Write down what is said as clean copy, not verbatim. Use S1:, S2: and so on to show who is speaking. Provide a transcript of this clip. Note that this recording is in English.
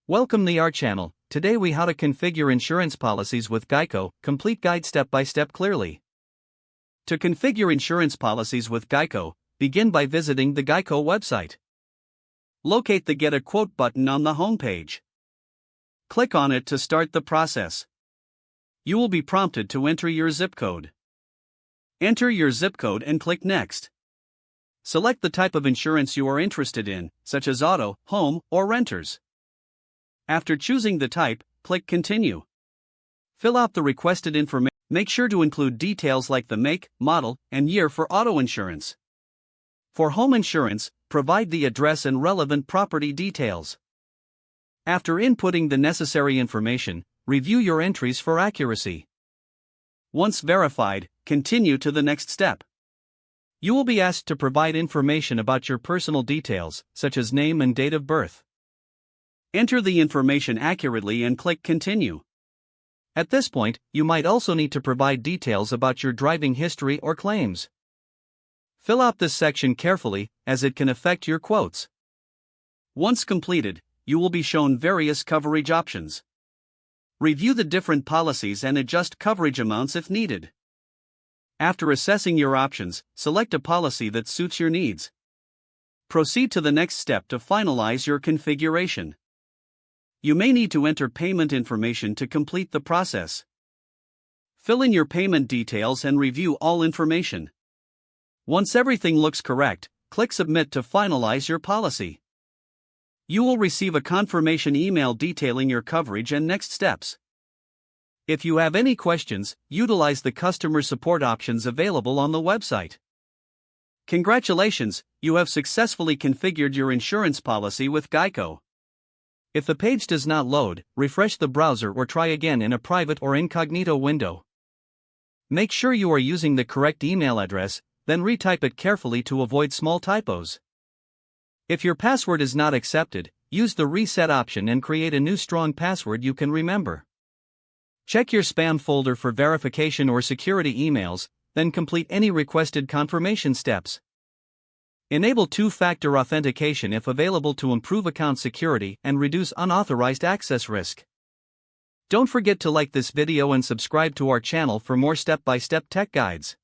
S1: Welcome to our channel. Today we how to configure insurance policies with Geico, complete guide step by step clearly. To configure insurance policies with Geico, begin by visiting the Geico website. Locate the Get a Quote button on the home page. Click on it to start the process. You will be prompted to enter your zip code. Enter your zip code and click Next. Select the type of insurance you are interested in, such as auto, home, or renters. After choosing the type, click Continue. Fill out the requested information. Make sure to include details like the make, model, and year for auto insurance. For home insurance, provide the address and relevant property details. After inputting the necessary information, review your entries for accuracy. Once verified, continue to the next step. You will be asked to provide information about your personal details, such as name and date of birth. Enter the information accurately and click Continue. At this point, you might also need to provide details about your driving history or claims. Fill out this section carefully, as it can affect your quotes. Once completed, you will be shown various coverage options. Review the different policies and adjust coverage amounts if needed. After assessing your options, select a policy that suits your needs. Proceed to the next step to finalize your configuration. You may need to enter payment information to complete the process. Fill in your payment details and review all information. Once everything looks correct, click Submit to finalize your policy. You will receive a confirmation email detailing your coverage and next steps. If you have any questions, utilize the customer support options available on the website. Congratulations, you have successfully configured your insurance policy with Geico. If the page does not load, refresh the browser or try again in a private or incognito window. Make sure you are using the correct email address, then retype it carefully to avoid small typos. If your password is not accepted, use the reset option and create a new strong password you can remember. Check your spam folder for verification or security emails, then complete any requested confirmation steps. Enable two-factor authentication if available to improve account security and reduce unauthorized access risk. Don't forget to like this video and subscribe to our channel for more step-by-step tech guides.